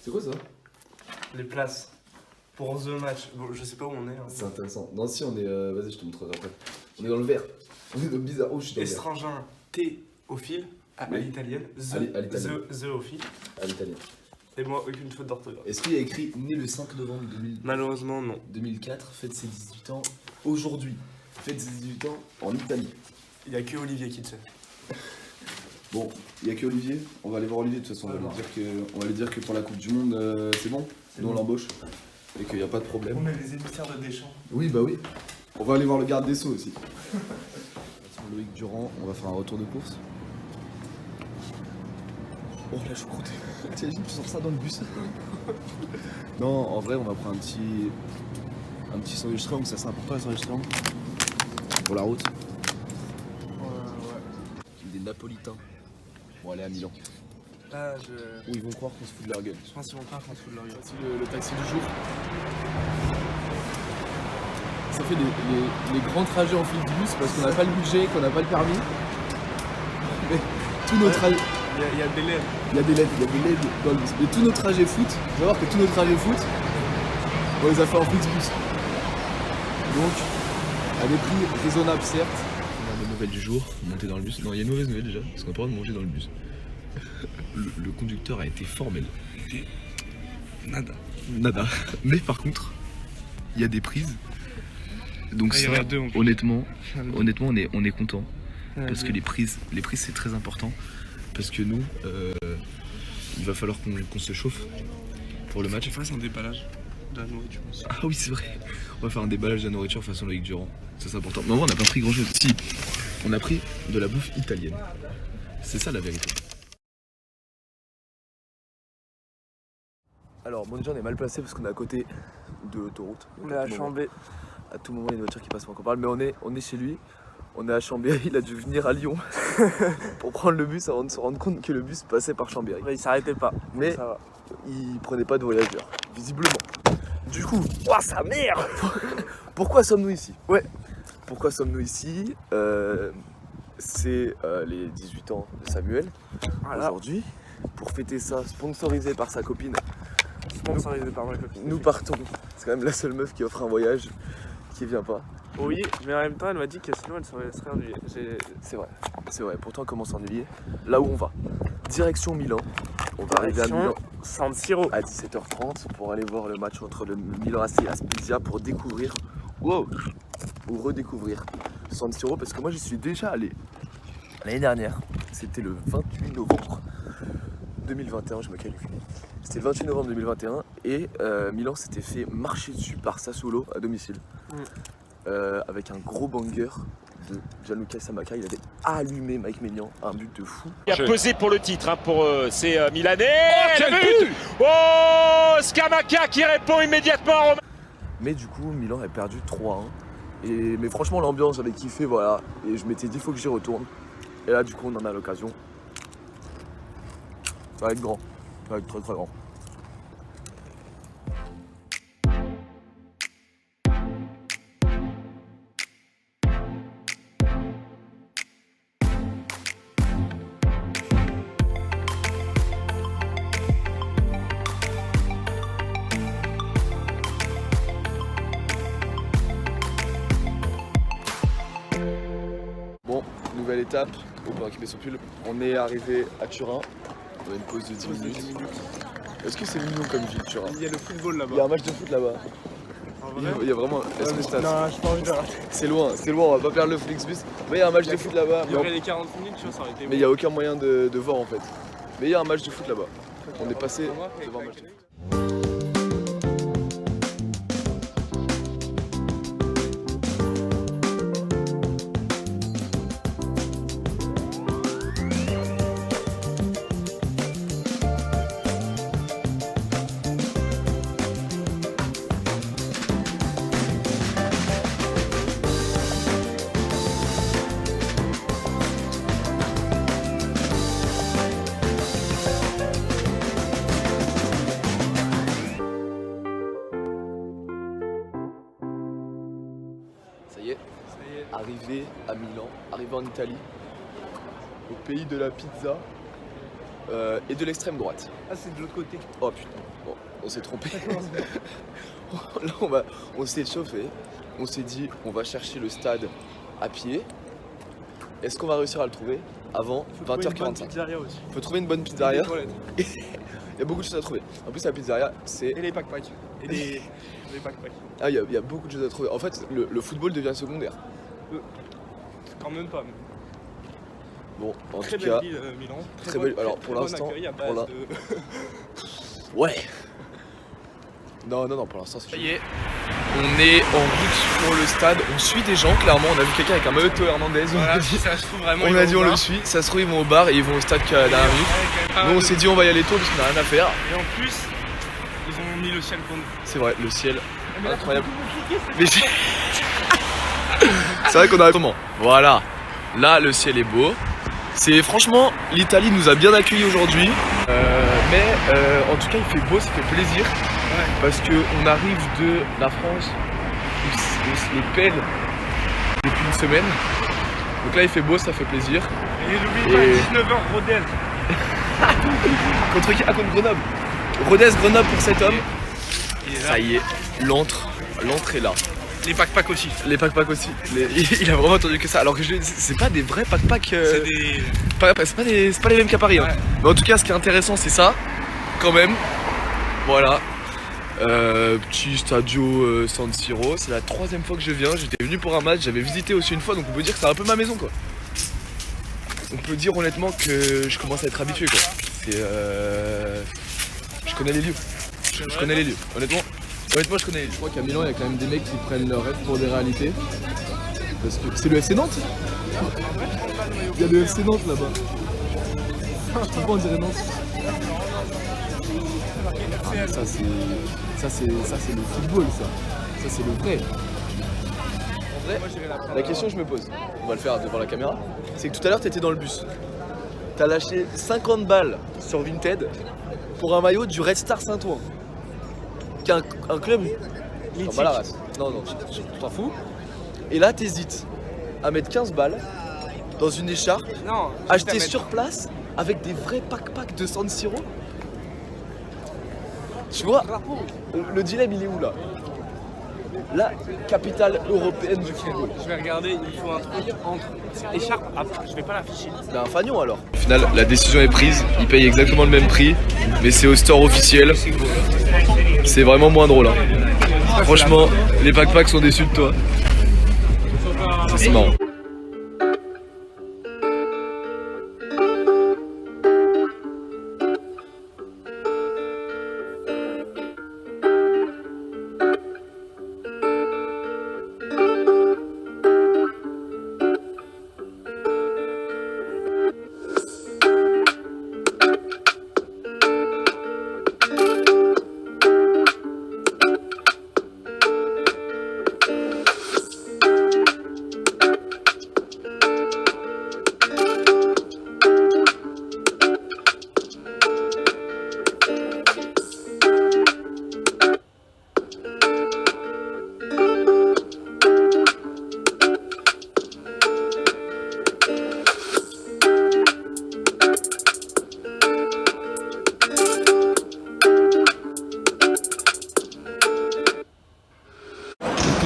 C'est quoi ça? Les places pour The Match. Bon, je sais pas où on est. Hein. C'est intéressant. Non, si, on est. Vas-y, je te montrerai après. On est dans le vert. On est dans le bizarre. Oh, je suis dans le vert. Estrangin théophile à Oui. l'italienne. À l'italienne. Zoophile. À l'italien. Et moi, aucune faute d'orthographe. Est-ce qu'il y a écrit né le 5 novembre Malheureusement, non. 2004, fête ses 18 ans aujourd'hui. Fête ses 18 ans en Italie. Il y a que Olivier qui le sait. Bon, il n'y a que Olivier. On va aller voir Olivier de toute façon. On va lui dire que pour la Coupe du Monde, c'est bon. Nous, on l'embauche. Et qu'il n'y a pas de problème. On est les émissaires de Deschamps. Oui, bah oui. On va aller voir le garde des Sceaux aussi. Loïc Durand, on va faire un retour de course. Oh la choucroute. T'imagines, tu sors ça dans le bus. Non, en vrai, on va prendre un petit sandwich triangle, ça c'est important, un sandwich triangle. Pour la route. Ouais. Des napolitains. Bon, aller à Milan. Là, Où ils vont croire qu'on se fout de leur gueule. je pense qu'ils vont pas qu'on se fout de leur gueule. Voici le taxi du jour. Ça fait les grands trajets en fil de bus parce qu'on n'a pas le budget, qu'on n'a pas le permis. Mais tous nos trajets. Il y a des LED. Il y a des LED dans le bus. Mais tous nos trajets foot, tu vas voir que tous nos trajets foot, on les a fait en Flixbus. Donc, à des prix raisonnables certes. On a des nouvelles du jour, monter dans le bus. Non, il y a une mauvaise nouvelle déjà, parce qu'on n'a pas le droit de manger dans le bus. Le conducteur a été formel. Nada. Mais par contre, il y a des prises. Donc ça, honnêtement, on est content. Parce que les prises c'est très important. Parce que nous, il va falloir qu'on se chauffe pour le match. Il fasse un déballage de la nourriture aussi. Ah oui, c'est vrai. On va faire un déballage de la nourriture façon Loïc Durand. Ça c'est important. Mais en vrai, on n'a pas pris grand chose. Si, on a pris de la bouffe italienne. C'est ça la vérité. Alors, bon, déjà, on est mal placé parce qu'on est à côté de l'autoroute. On est à Chambé. À tout moment, il y a une voiture qui passe par qu'on parle. Mais on est chez lui. On est à Chambéry. Il a dû venir à Lyon pour prendre le bus avant de se rendre compte que le bus passait par Chambéry. Mais il s'arrêtait pas. Mais ça va. il prenait pas de voyageurs, visiblement. Du coup, Oh, sa mère. pourquoi sommes-nous ici? Ouais. Pourquoi sommes-nous ici? C'est les 18 ans de Samuel Voilà. aujourd'hui. Pour fêter ça, sponsorisé par sa copine. Sponsorisé par ma copine. Nous partons. C'est quand même la seule meuf qui offre un voyage qui vient pas. Oui, mais en même temps, elle m'a dit que sinon elle serait ennuyée. C'est vrai. Pourtant, comment s'ennuyer? Là où on va. Direction Milan. On va arriver à Milan San Siro. à 17h30 pour aller voir le match entre le Milan AC et la Spezia pour découvrir, ou redécouvrir San Siro parce que moi j'y suis déjà allé l'année dernière. C'était le 28 novembre 2021, je me calcule. C'était le 28 novembre 2021 et Milan s'était fait marcher dessus par Sassuolo à domicile. Avec un gros banger de Gianluca Samacca. Il avait allumé Mike Maignan, un but de fou. Il a pesé pour le titre hein, pour ces Milanais. Oh, quel but! Oh, Scamacca qui répond immédiatement à Romain. Mais du coup, Milan a perdu 3-1. Mais franchement, l'ambiance, j'avais kiffé, voilà. Et je m'étais dit, il faut que j'y retourne. Et là, du coup, on en a l'occasion. Ça va être grand. Ça va être très très grand. Bon, nouvelle étape, au point qui met son pull. On est arrivé à Turin. On a une pause de 10 minutes. Est-ce que c'est mignon comme ville, Turin? Il y a le football là-bas. Il y a un match de foot là-bas. Il y a vraiment. Est-ce que je Non, j'ai pas envie de la C'est loin, on va pas perdre le Flixbus. Mais il y a un match de foot là-bas. Il y aurait les 40 minutes, tu vois, ça aurait été. Mais il n'y a aucun moyen de voir en fait. Mais il y a un match de foot là-bas. On est passé devant un match de foot. Arrivé à Milan, arrivé en Italie, au pays de la pizza. et de l'extrême droite. Ah, c'est de l'autre côté. Oh putain, bon, on s'est trompé. Là, on s'est chauffé. On s'est dit, on va chercher le stade à pied. Est-ce qu'on va réussir à le trouver avant 20h45? Faut trouver une bonne pizzeria. Il y a beaucoup de choses à trouver. En plus, la pizzeria, c'est. Et les pack-pack. Et les pack-pack. Ah, il y a beaucoup de choses à trouver. En fait, le football devient secondaire. Quand même pas. Bon, en Très tout cas. belle ville, Milan. Très belle. Alors, pour l'instant. De... Ouais. Non, pour l'instant, c'est chaud. Ça y est. On est en route pour le stade. On suit des gens, clairement. On a vu quelqu'un avec un maillot de Théo Hernandez. Voilà, si ça se trouve vraiment. On a dit on le suit. Ça se trouve, ils vont au bar et ils vont au stade qu'à la dernière minute. Nous, on s'est dit on va y aller tôt parce qu'on a rien à faire. Et en plus, ils ont mis le ciel pour nous. C'est vrai, le ciel. Incroyable. Mais c'est vrai qu'on a comment. Voilà. Là, le ciel est beau. C'est franchement, l'Italie nous a bien accueillis aujourd'hui. Mais en tout cas, il fait beau, ça fait plaisir. Ouais. Parce qu'on arrive de la France où c'est le pèle depuis une semaine. Donc là, il fait beau, ça fait plaisir. Et n'oublie pas, 19h, Rodez. Contre qui? Ah, contre Grenoble. Rodez, Grenoble pour cet homme. Ça y est, l'antre est là. Les pack-pack aussi. Les pack-pack aussi. Il a vraiment entendu que ça. Alors que c'est pas des vrais pack-pack. C'est pas les mêmes qu'à Paris. Ouais. Hein. Mais en tout cas, ce qui est intéressant, c'est ça. Quand même. Voilà. Petit stadio San Siro. C'est la 3e fois que je viens. J'étais venu pour un match. J'avais visité aussi une fois. Donc on peut dire que c'est un peu ma maison, quoi. On peut dire honnêtement que je commence à être habitué, quoi. Je connais les lieux. Je connais les lieux. Honnêtement, je connais les lieux. Je crois qu'à Milan, il y a quand même des mecs qui prennent leurs rêves pour des réalités. Parce que c'est le FC Nantes. Il y a le FC Nantes là-bas. Je trouve pas, on dirait Nantes. Ah, ça c'est le football, ça. Ça c'est le vrai. En vrai, la question que je me pose, on va le faire devant la caméra, c'est que tout à l'heure t'étais dans le bus. T'as lâché 50 balles sur Vinted pour un maillot du Red Star Saint-Ouen. Qui est un club mythique. Non, je t'en fous. Et là t'hésites à mettre 15 balles dans une écharpe achetée sur place avec des vrais pack-pack de San Siro. Tu vois, le dilemme il est où là? La capitale européenne du football. Je vais regarder, il faut un truc entre écharpe, je vais pas l'afficher. C'est un fanion alors. Au final, la décision est prise, ils payent exactement le même prix, mais c'est au store officiel. C'est vraiment moins drôle. Hein. Franchement, les pack-packs sont déçus de toi. Ça c'est marrant.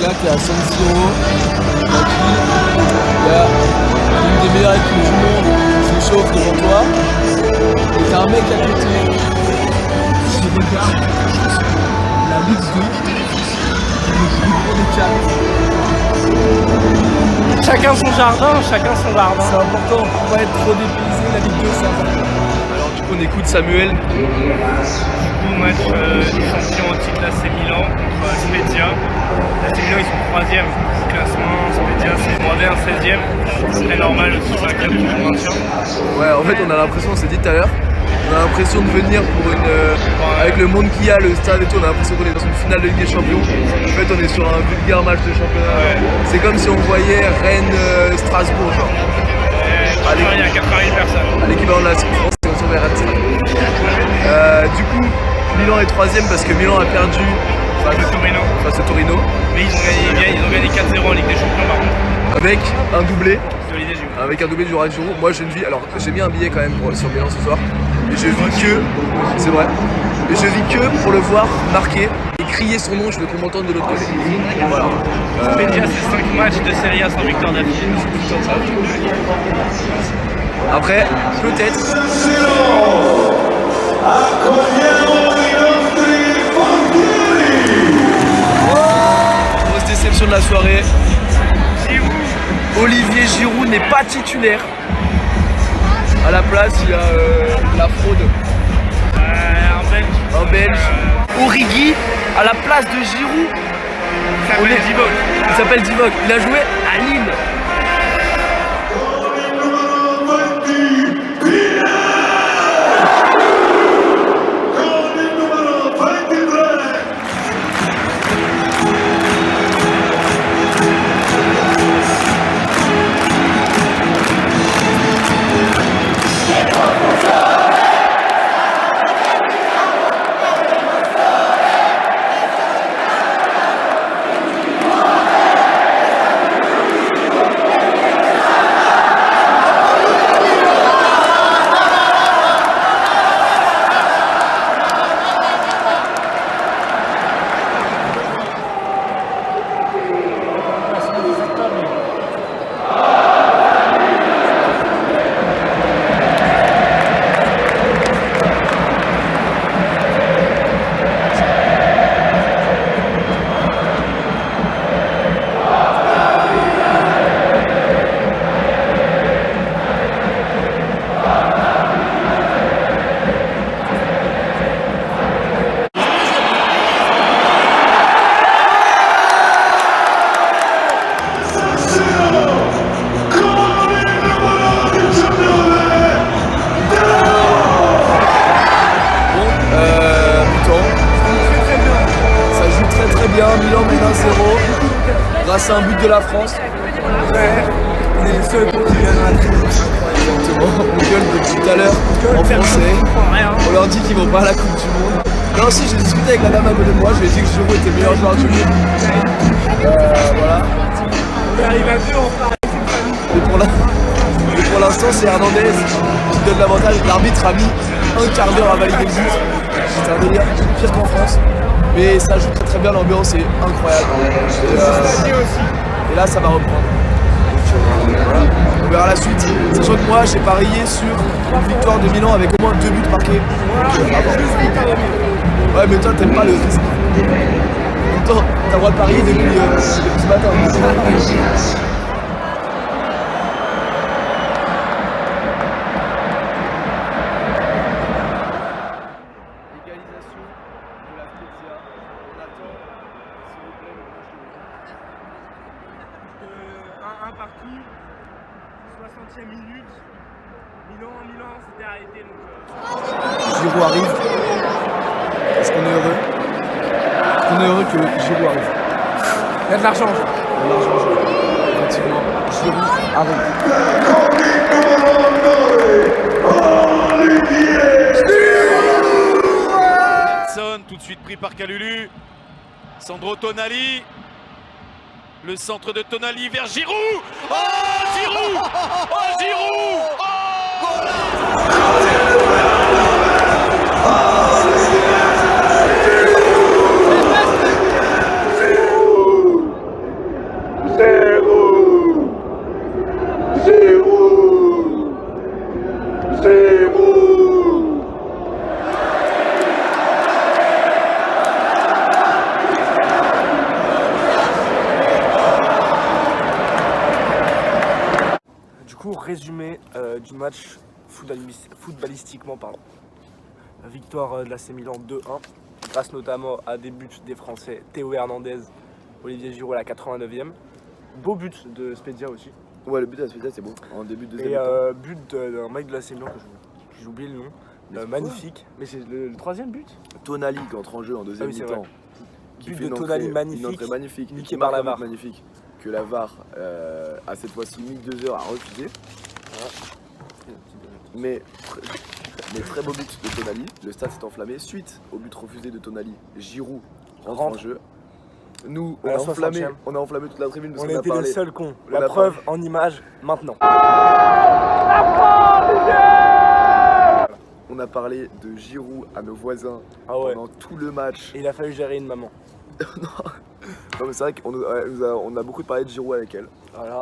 Là, t'es à San Siro, il y a une des meilleures équipes du monde qui se chauffe devant toi, et t'as un mec à côté qui regarde la Ligue 2, le plus gros des câbles. Chacun son jardin. C'est important pour pas être trop dépaysé, la Ligue 2 c'est important. Alors du coup on écoute Samuel. Match champion au titre là c'est Milan contre Spezia. Là c'est Milan, ils sont 3e au classement, Spezia c'est moins 16e. C'est très normal aussi pour un club qui joue maintien. Ouais, en fait on a l'impression, on s'est dit tout à l'heure, on a l'impression de venir pour avec le monde qu'il y a, le stade et tout, on a l'impression qu'on est dans une finale de Ligue des Champions. En fait on est sur un vulgaire match de championnat. Ouais. C'est comme si on voyait Rennes-Strasbourg genre. Il y a 80 000 personnes. À l'équivalent de la France, on se verra de ça. Du coup, Milan est 3e parce que Milan a perdu face au Torino. Mais ils ont gagné 4-0 en Ligue des Champions par contre. Avec un doublé. De l'idée du Avec un doublé du Raggio. Moi j'ai une vie. Alors j'ai mis un billet quand même sur Milan ce soir. Et je vis que, c'est vrai, et je vis que pour le voir marquer et crier son nom, je veux qu'on m'entende de l'autre côté. Voilà. Spezia, c'est 5 matchs de Serie A sans victoire d'affilée. C'est tout ça. Après, peut-être. Grosse déception de la soirée. Olivier Giroud n'est pas titulaire. À la place, il y a la fraude. Un Belge. Origi à la place de Giroud. Il s'appelle Divock. Il a joué à Lille. Milan mène 1-0 grâce à un but de la France. On est les seuls qui viennent à la Coupe. Exactement, on gueule depuis tout à l'heure en français. On leur dit qu'ils vont pas à la Coupe du Monde. Là aussi, j'ai discuté avec la dame à côté de moi, je lui ai dit que Giroud était le meilleur joueur du monde. Voilà. On arrive à 2, on part avec une famille. Et pour l'instant, c'est Hernandez qui donne l'avantage. L'arbitre a mis un quart d'heure à valider le but. C'est un délire, pire qu'en France. Mais ça joue très très bien, l'ambiance est incroyable. Et là, ça va reprendre. Voilà. On verra la suite. Sachant que moi, j'ai parié sur une victoire de Milan avec au moins 2 buts marqués. Ouais, mais toi, t'aimes pas le risque. Pourtant, t'as le droit de parier depuis ce matin. Un partout, 60e minute, Milan s'était arrêté donc. Giroud arrive. Est-ce qu'on est heureux? Est-ce qu'on est heureux que Giroud arrive? Il y a de l'argent. Il y a de l'argent, effectivement. Giroud arrive. Tout de suite pris par Kalulu. Sandro Tonali. Le centre de Tonali vers Giroud. Oh Giroud. Oh Giroud. Résumé du match footballistiquement, pardon. Victoire de l'AC Milan 2-1, grâce notamment à des buts des Français Théo Hernandez, Olivier Giroud à la 89e. Beau but de Spezia aussi. Ouais, le but de la Spezia, c'est beau. En début de deuxième Et but d'un mec de l'AC Milan que j'ai oublié le nom. Magnifique. Mais c'est le troisième but. Tonali qui entre en jeu en deuxième mi-temps. But de Tonali magnifique. Une entrée magnifique. Niqué par la VAR. Magnifique. Que la VAR a cette fois-ci mis 2 heures à refuser. Mais très beau but de Tonali. Le stade s'est enflammé. Suite au but refusé de Tonali, Giroud rentre en jeu. Nous, on a enflammé toute la tribune parce qu'on a parlé. On était les seuls cons. La preuve en image maintenant. On on a parlé de Giroud à nos voisins pendant tout le match. Et il a fallu gérer une maman. Non, mais c'est vrai qu'on a beaucoup parlé de Giroud avec elle.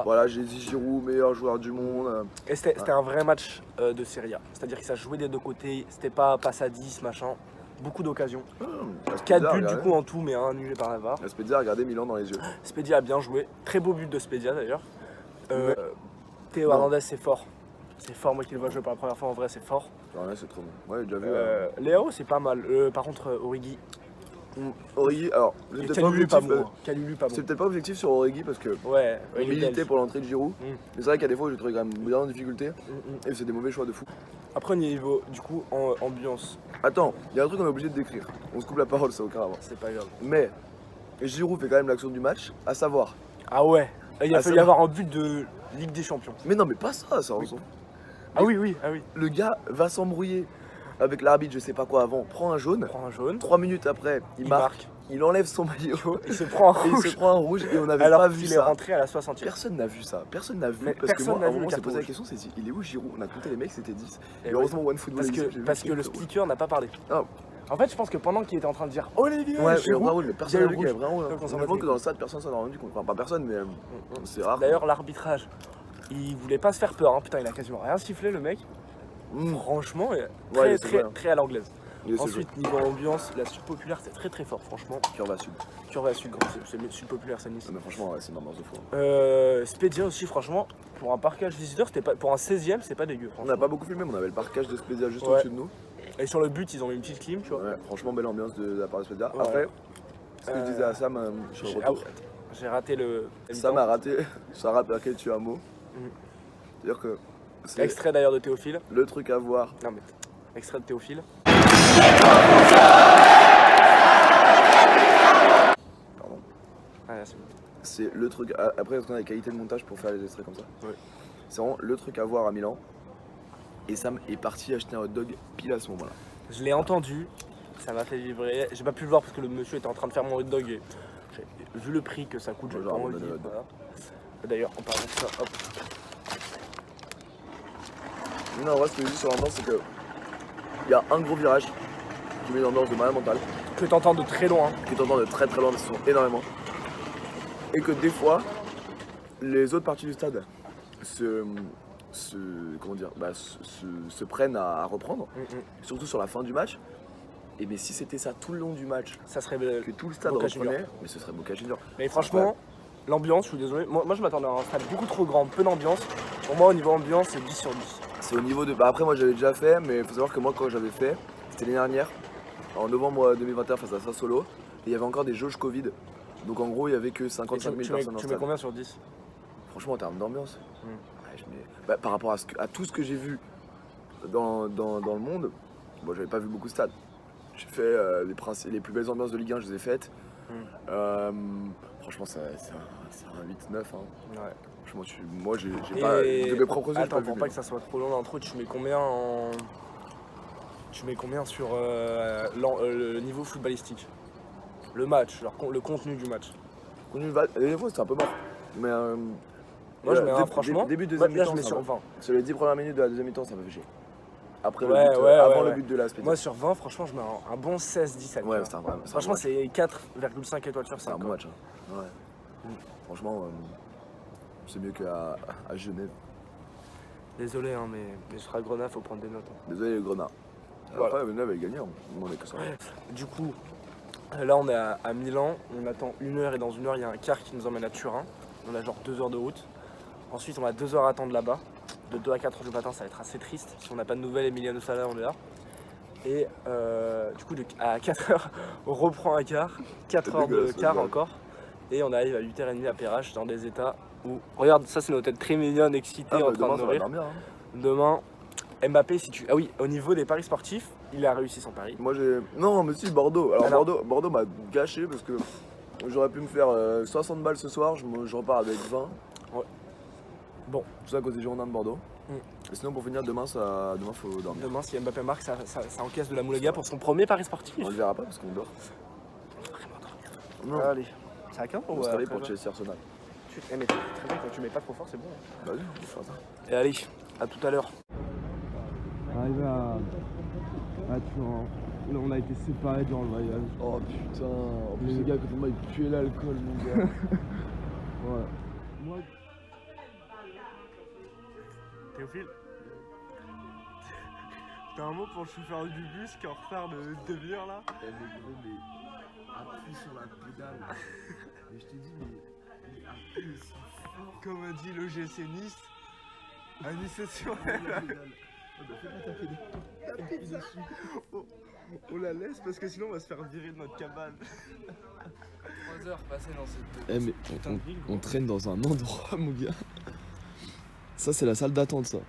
Voilà, j'ai dit Giroud, meilleur joueur du monde. Et c'était un vrai match de Serie A. C'est-à-dire que ça jouait des deux côtés, c'était pas passe à 10, machin. Beaucoup d'occasions. 4 buts du coup en tout, mais un annulé par la VAR. Spedia a regardé Milan dans les yeux. Spedia a bien joué. Très beau but de Spedia d'ailleurs. Théo Hernandez, c'est fort. C'est fort, moi qui le vois jouer pour la première fois en vrai, c'est fort. Ouais, c'est trop bon. Ouais, déjà vu. Léo, c'est pas mal. Par contre, Origi. Origi, alors, Kalulu pas bon. Kalulu pas bon. C'est peut-être pas objectif sur Origi parce que on militait pour l'entrée de Giroud. Mais c'est vrai qu'il y a des fois où j'ai trouvé quand même bien en difficulté. Et c'est des mauvais choix de fou. Après, au niveau du coup, ambiance. Attends, il y a un truc qu'on est obligé de décrire. On se coupe la parole, ça aucun avant. C'est pas grave. Mais Giroud fait quand même l'action du match, à savoir. Ah ouais, il a fallu y avoir un but de Ligue des Champions. Mais non, mais pas ça, ça oui. Ah oui. Le gars va s'embrouiller avec l'arbitre, je sais pas quoi avant, prend un jaune. 3 minutes après, il marque. Il enlève son maillot. Il se prend un rouge. Et on n'avait pas vu ça. Il est rentré à la 60e. Personne n'a vu ça. Personne n'a vu. Parce que moi, à un moment, on s'est posé la question, c'est il est où Giroud? On a compté les mecs, c'était 10. Et heureusement, OneFootball parce que le speaker n'a pas parlé. En fait, je pense que pendant qu'il était en train de dire Olivier, Giroud, mais personne n'a vu qu'il y avait vraiment. Honnêtement que dans le stade, personne s'en a rendu compte. Enfin, pas personne, mais c'est rare. D'ailleurs, l'arbitrage, il voulait pas se faire peur. Putain, il a quasiment rien sifflé, le mec. Franchement, très à l'anglaise. Ensuite, niveau ambiance, la Sud Populaire, c'est très fort, franchement. Curva Sud, c'est Sud Populaire, c'est Nice. Mais franchement, c'est une ambiance de fou. Spedia aussi, franchement, pour un parquage visiteur, c'était pas, pour un 16e, c'est pas dégueu. On n'a pas beaucoup filmé, mais on avait le parquage de Spedia juste au-dessus de nous. Et sur le but, ils ont mis une petite clim, tu vois. Ouais, franchement, belle ambiance de la part de Spedia. Après, ce que je disais à Sam sur le retour. J'ai raté le. Sam a raté, Sarah Perquet tue un mot. C'est-à-dire que. Extrait d'ailleurs de Théophile. Le truc à voir. Non mais, extrait de Théophile. Pardon. C'est bon. C'est le truc. Après, est-ce qu'on a la qualité de montage pour faire les extraits comme ça? Oui. C'est vraiment le truc à voir à Milan. Et Sam est parti acheter un hot dog pile à ce moment-là. Je l'ai entendu, ça m'a fait vibrer. J'ai pas pu le voir parce que le monsieur était en train de faire mon hot dog et vu le prix que ça coûte, je pas envie. Voilà. D'ailleurs, en parlant de ça, hop. Non, en vrai, ce que je dis sur l'ambiance, c'est que il y a un gros virage qui met une ambiance de malade mental. Que t'entends de très loin. Que t'entends de très loin, parce qu'ils sont énormément. Et que des fois, les autres parties du stade se prennent à reprendre, surtout sur la fin du match. Et mais si c'était ça tout le long du match, ça serait que tout le stade reprenait, mais ce serait Boca Juniors. Mais franchement, l'ambiance, je suis désolé, moi je m'attendais à un stade beaucoup trop grand, peu d'ambiance. Pour moi, au niveau ambiance, c'est 10 sur 10. C'est au niveau de. Après, moi j'avais déjà fait, mais il faut savoir que moi, quand j'avais fait, c'était l'année dernière, en novembre 2021, face à Sassuolo, et il y avait encore des jauges Covid. Donc en gros, il y avait que 55 000 personnes dans le stade. Tu mets combien sur 10? Franchement, en termes d'ambiance, par rapport à tout ce que j'ai vu dans le monde, bon, j'avais pas vu beaucoup de stades. J'ai fait les plus belles ambiances de Ligue 1, je les ai faites. Franchement, c'est un 8-9. Hein. Ouais. Franchement, moi, j'ai pas. De mes propres yeux, attends, pour pas que ça soit trop long l'intro, tu mets combien en. Tu mets combien sur le niveau footballistique? Le match, genre le contenu du match. Les fois, c'était un peu mort. Mais. Moi, je mets franchement. Début de deuxième mi-temps, je mets sur 20. Sur les 10 premières minutes de la deuxième mi-temps, ça m'a fait chier. Après le but de la Spedia. Moi sur 20, franchement, je mets un bon 16-17. Ouais, c'est un vrai. Franchement, c'est 4,5 étoiles sur 5. C'est un bon match. Hein. Ouais. Franchement, c'est mieux qu'à Genève. Désolé, hein, mais je serai à Grenat, faut prendre des notes. Hein. Désolé, le Grenat. Après, Genève avait gagné, on est que ça. Du coup, là, on est à Milan. On attend 1 heure et dans 1 heure, il y a un car qui nous emmène à Turin. On a genre 2 heures de route. Ensuite, on a 2 heures à attendre là-bas. De 2 à 4 heures du matin, ça va être assez triste. Si on n'a pas de nouvelles, Emiliano Sala, on est là. Et du coup, à 4 heures, on reprend un car. 4 heures de car encore. Et on arrive à 8h30 à Perrache dans des états où. Regarde, ça, c'est notre tête très mignonne, excitée, en train de rire. Demain, Mbappé, si tu. Ah oui, au niveau des paris sportifs, il a réussi son pari. Moi, j'ai. Non, mais si, Bordeaux. Alors, Bordeaux m'a gâché parce que j'aurais pu me faire 60 balles ce soir. Je repars avec 20. Ouais. Bon. Tout ça à cause des Girondins de Bordeaux. Et sinon, pour finir, demain, faut dormir. Demain, si Mbappé marque, ça encaisse de la moulega pour son premier pari sportif. On le verra pas parce qu'on dort. Vraiment dormir. Non. Allez. C'est à 15 on se réveille pour Chelsea Arsenal. Mais très bien, quand tu mets pas trop fort, c'est bon. Vas-y, on fera ça. Et allez, à tout à l'heure. Arrivé Ah, tu vois, là, on a été séparés durant le voyage. Oh putain, en plus, le gars à côté de moi, il puait l'alcool, mon gars. Ouais. Moi, Théophile, t'as un mot pour le chauffeur du bus qui est en retard de demi-heure là? Eh mais gros, mais appuie sur la pédale. Mais je t'ai dit, mais appuie aussi fort. Comme a dit le GC Nice, à Nice c'est sur La pédale. Oh bah fais pas ta pédale. Appuie dessus. on la laisse parce que sinon on va se faire virer de notre cabane. 3 heures passées dans cette. Eh mais on traîne dans un endroit, mon gars. Ça, c'est la salle d'attente, ça.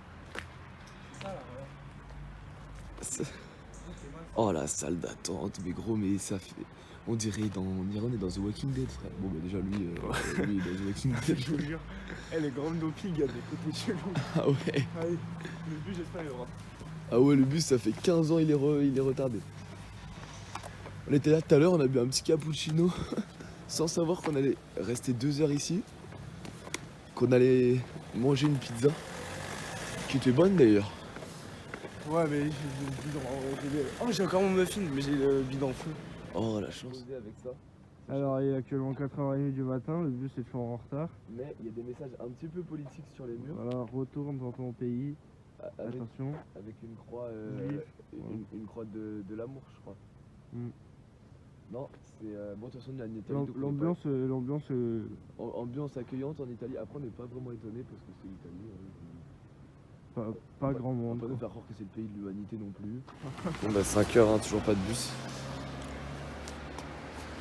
C'est ça là, ouais. Oh la salle d'attente, mais gros, mais ça fait. On dirait on dirait on est dans The Walking Dead, frère. Bon, bah déjà lui il est dans The Walking Dead. Je vous jure, les grandes doping, il y a des côtés chelous. Ah ouais. Allez, le but j'espère il y aura. Ah ouais, le bus, ça fait 15 ans, il est retardé. On était là tout à l'heure, on a bu un petit cappuccino sans savoir qu'on allait rester 2 heures ici, qu'on allait manger une pizza qui était bonne d'ailleurs. Ouais, mais j'ai le bidon. Oh, j'ai encore mon muffin, mais j'ai le bidon en feu. Oh la chance. Avec ça. Alors, il est actuellement 4h30 du matin, le bus est toujours en retard. Mais il y a des messages un petit peu politiques sur les murs. Voilà, retourne dans ton pays. Attention. Avec une croix, une croix de l'amour, je crois. Mm. Non, c'est bon. De toute façon, en Italie, donc, L'ambiance. ambiance accueillante en Italie. Après, on n'est pas vraiment étonné parce que c'est l'Italie. Pas grand On monde. peut pas nous faire croire que c'est le pays de l'humanité non plus. Bon bah 5h, hein, toujours pas de bus.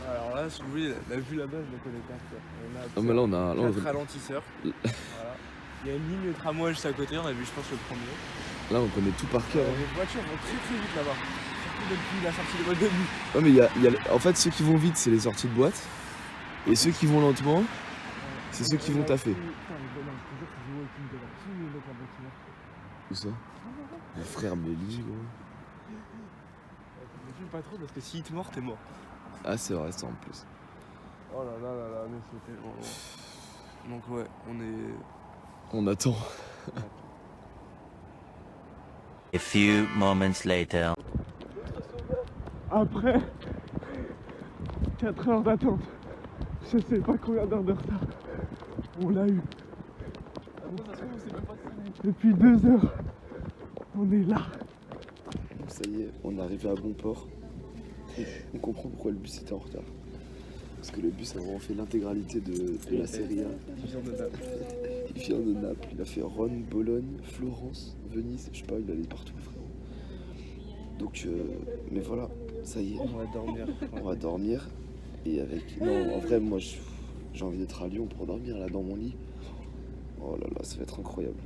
Alors là, si vous voulez, la vue là-bas, je la connais pas. Non mais là on a. Là, on... 4 ralentisseurs. Voilà. Il y a une ligne de tramway juste à côté, on a vu je pense le premier. Là on connaît tout par cœur. Hein. Les voitures vont très très vite là-bas. Surtout depuis la sortie de boîte de nuit. Ouais mais en fait ceux qui vont vite c'est les sorties de boîte. Et ceux qui vont lentement, c'est ceux qui vont taffer. Où ça? Mon frère mais lui gros. Ne fume pas trop parce que s'il te mord, t'es mort. Ah c'est vrai ça en plus. Oh là là là là, mais c'était vraiment... Donc ouais, On attend. A few moments later. Après 4 heures d'attente, je sais pas combien d'heures de retard, on l'a eu. Depuis 2 heures, on est là. Ça y est, on est arrivé à bon port. On comprend pourquoi le bus était en retard. Parce que le bus a vraiment fait l'intégralité de la Serie A. Il vient de Naples. Il vient de Naples, il a fait Rome, Bologne, Florence, Venise, je sais pas, il allait partout frérot. Donc, mais voilà, ça y est. On va dormir. On va dormir. Et avec. Non, en vrai, moi j'ai envie d'être à Lyon pour dormir là dans mon lit. Oh là là, ça va être incroyable.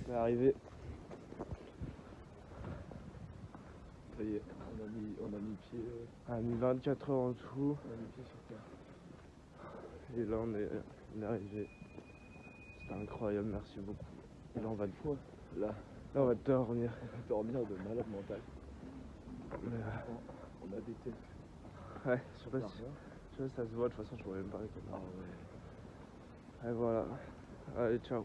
On est arrivé. Ça y est, on a mis pied. On a mis 24 heures en tout. On a mis pied sur terre. Et là on est arrivé. C'était incroyable, merci beaucoup. Et là on va Là, on va dormir. dormir de malade mental. Mais, On a des têtes. ouais, je sais pas si ça se voit, de toute façon je pourrais même pas répondre. Ah ouais. Et voilà. Allez, ciao.